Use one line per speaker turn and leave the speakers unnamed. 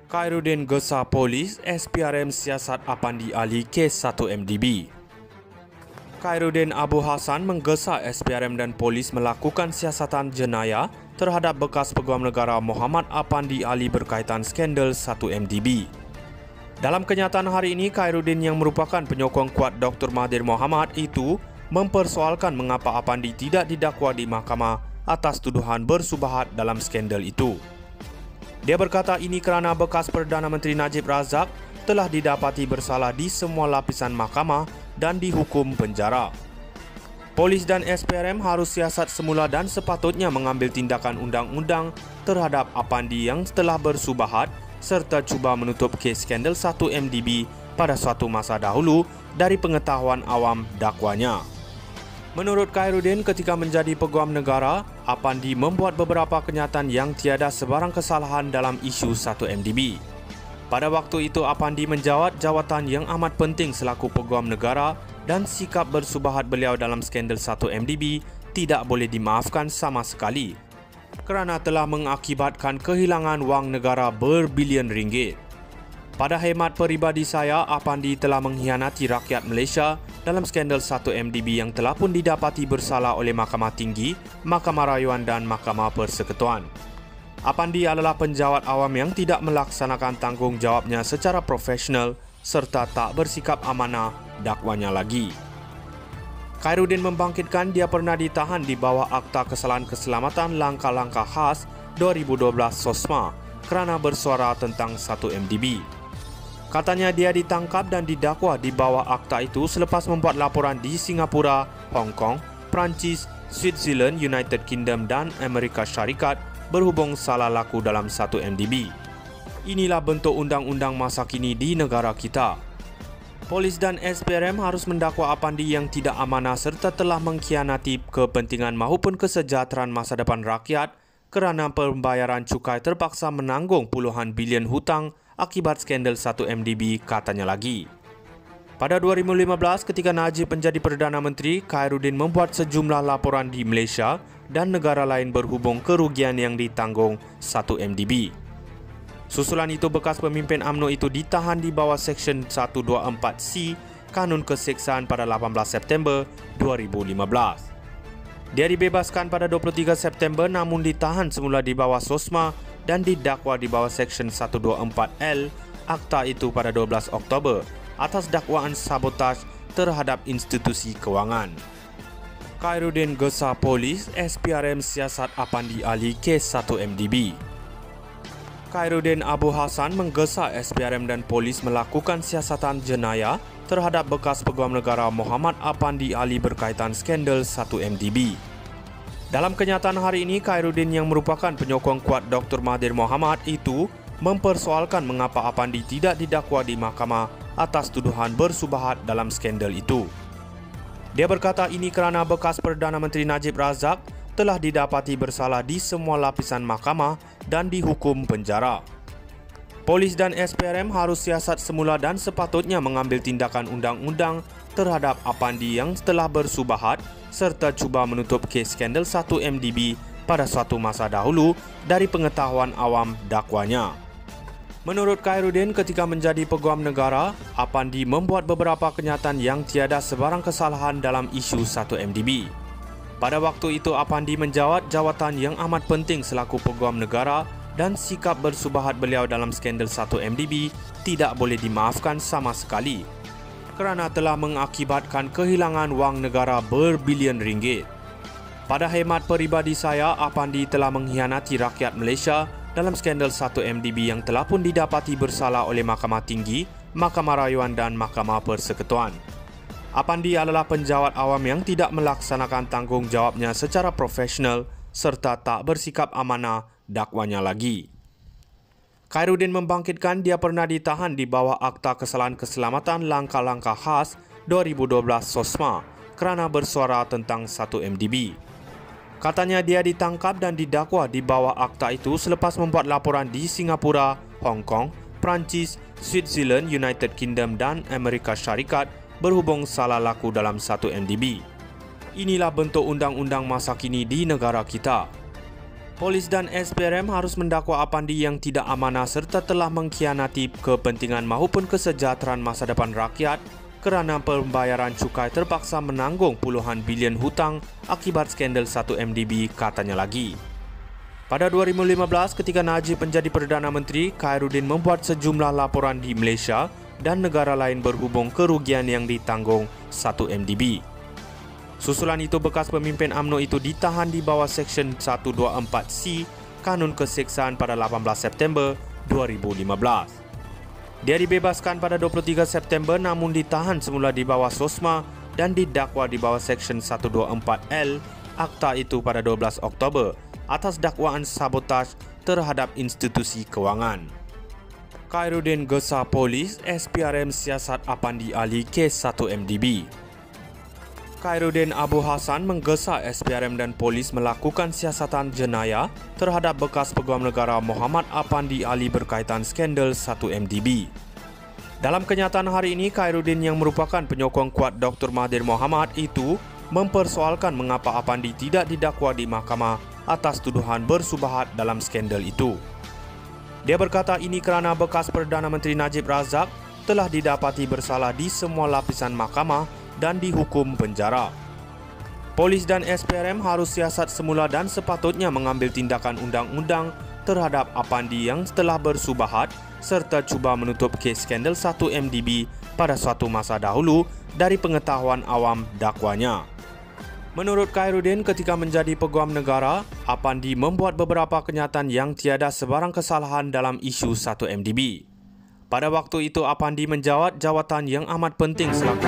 Khairuddin gesa polis, SPRM siasat Apandi Ali kes 1MDB. Khairuddin Abu Hassan menggesa SPRM dan polis melakukan siasatan jenayah terhadap bekas Peguam Negara Muhammad Apandi Ali berkaitan skandal 1MDB. Dalam kenyataan hari ini, Khairuddin yang merupakan penyokong kuat Dr. Mahathir Mohamad itu mempersoalkan mengapa Apandi tidak didakwa di mahkamah atas tuduhan bersubahat dalam skandal itu. Dia berkata ini kerana bekas Perdana Menteri Najib Razak telah didapati bersalah di semua lapisan mahkamah dan dihukum penjara. Polis dan SPRM harus siasat semula dan sepatutnya mengambil tindakan undang-undang terhadap Apandi yang telah bersubahat serta cuba menutup kes skandal 1MDB pada suatu masa dahulu dari pengetahuan awam dakwanya. Menurut Khairuddin, ketika menjadi Peguam Negara, Apandi membuat beberapa kenyataan yang tiada sebarang kesalahan dalam isu 1MDB. Pada waktu itu, Apandi menjawat jawatan yang amat penting selaku Peguam Negara dan sikap bersubahat beliau dalam skandal 1MDB tidak boleh dimaafkan sama sekali kerana telah mengakibatkan kehilangan wang negara berbilion ringgit. Pada hemat peribadi saya, Apandi telah mengkhianati rakyat Malaysia dalam skandal 1MDB yang telah pun didapati bersalah oleh Mahkamah Tinggi, Mahkamah Rayuan dan Mahkamah Persekutuan. Apandi adalah penjawat awam yang tidak melaksanakan tanggungjawabnya secara profesional serta tak bersikap amanah dakwanya lagi. Khairuddin membangkitkan dia pernah ditahan di bawah Akta Kesalahan Keselamatan Langkah-Langkah Khas 2012 SOSMA kerana bersuara tentang 1MDB. Katanya dia ditangkap dan didakwa di bawah akta itu selepas membuat laporan di Singapura, Hong Kong, Perancis, Switzerland, United Kingdom dan Amerika Syarikat berhubung salah laku dalam 1MDB. Inilah bentuk undang-undang masa kini di negara kita. Polis dan SPRM harus mendakwa Apandi yang tidak amanah serta telah mengkhianati kepentingan maupun kesejahteraan masa depan rakyat kerana pembayaran cukai terpaksa menanggung puluhan bilion hutang akibat skandal 1MDB, katanya lagi. Pada 2015, ketika Najib menjadi Perdana Menteri, Khairuddin membuat sejumlah laporan di Malaysia dan negara lain berhubung kerugian yang ditanggung 1MDB. Susulan itu, bekas pemimpin UMNO itu ditahan di bawah Seksyen 124C Kanun Keseksaan pada 18 September 2015. Dia dibebaskan pada 23 September namun ditahan semula di bawah SOSMA dan didakwa di bawah Seksyen 124L akta itu pada 12 Oktober atas dakwaan sabotaj terhadap institusi kewangan. Khairuddin gesa polis, SPRM siasat Apandi Ali kes 1MDB. Khairuddin Abu Hassan menggesa SPRM dan polis melakukan siasatan jenayah terhadap bekas Peguam Negara Muhammad Apandi Ali berkaitan skandal 1MDB. Dalam kenyataan hari ini, Khairuddin yang merupakan penyokong kuat Dr. Mahathir Mohamad itu mempersoalkan mengapa Apandi tidak didakwa di mahkamah atas tuduhan bersubahat dalam skandal itu. Dia berkata ini kerana bekas Perdana Menteri Najib Razak telah didapati bersalah di semua lapisan mahkamah dan dihukum penjara. Polis dan SPRM harus siasat semula dan sepatutnya mengambil tindakan undang-undang terhadap Apandi yang telah bersubahat serta cuba menutup kes skandal 1MDB pada suatu masa dahulu dari pengetahuan awam dakwanya. Menurut Khairuddin, ketika menjadi Peguam Negara, Apandi membuat beberapa kenyataan yang tiada sebarang kesalahan dalam isu 1MDB. Pada waktu itu, Apandi menjawat jawatan yang amat penting selaku Peguam Negara dan sikap bersubahat beliau dalam skandal 1MDB tidak boleh dimaafkan sama sekali kerana telah mengakibatkan kehilangan wang negara berbilion ringgit. Pada hemat peribadi saya, Apandi telah mengkhianati rakyat Malaysia dalam skandal 1MDB yang telah pun didapati bersalah oleh Mahkamah Tinggi, Mahkamah Rayuan dan Mahkamah Persekutuan. Apandi adalah penjawat awam yang tidak melaksanakan tanggungjawabnya secara profesional serta tak bersikap amanah dakwanya lagi. Khairuddin membangkitkan dia pernah ditahan di bawah Akta Kesalahan Keselamatan Langkah-Langkah Khas 2012 SOSMA kerana bersuara tentang 1MDB. Katanya dia ditangkap dan didakwa di bawah akta itu selepas membuat laporan di Singapura, Hong Kong, Perancis, Switzerland, United Kingdom dan Amerika Syarikat berhubung salah laku dalam 1MDB. Inilah bentuk undang-undang masa kini di negara kita. Polis dan SPRM harus mendakwa Apandi yang tidak amanah serta telah mengkhianati kepentingan maupun kesejahteraan masa depan rakyat kerana pembayaran cukai terpaksa menanggung puluhan bilion hutang akibat skandal 1MDB, katanya lagi. Pada 2015, ketika Najib menjadi Perdana Menteri, Khairuddin membuat sejumlah laporan di Malaysia dan negara lain berhubung kerugian yang ditanggung 1MDB. Susulan itu, bekas pemimpin UMNO itu ditahan di bawah Seksyen 124C Kanun Keseksaan pada 18 September 2015. Dia dibebaskan pada 23 September namun ditahan semula di bawah SOSMA dan didakwa di bawah Seksyen 124L Akta itu pada 12 Oktober atas dakwaan sabotaj terhadap institusi kewangan. Khairuddin gesa polis, SPRM siasat Apandi Ali kes 1MDB. Khairuddin Abu Hassan menggesa SPRM dan polis melakukan siasatan jenayah terhadap bekas Peguam Negara Muhammad Apandi Ali berkaitan skandal 1MDB. Dalam kenyataan hari ini, Khairuddin yang merupakan penyokong kuat Dr. Mahathir Mohamad itu mempersoalkan mengapa Apandi tidak didakwa di mahkamah atas tuduhan bersubahat dalam skandal itu. Dia berkata ini kerana bekas Perdana Menteri Najib Razak telah didapati bersalah di semua lapisan mahkamah dan dihukum penjara. Polis dan SPRM harus siasat semula dan sepatutnya mengambil tindakan undang-undang terhadap Apandi yang telah bersubahat serta cuba menutup kes skandal 1MDB pada suatu masa dahulu dari pengetahuan awam dakwanya. Menurut Khairuddin, ketika menjadi Peguam Negara, Apandi membuat beberapa kenyataan yang tiada sebarang kesalahan dalam isu 1MDB. Pada waktu itu, Apandi menjawat jawatan yang amat penting selaku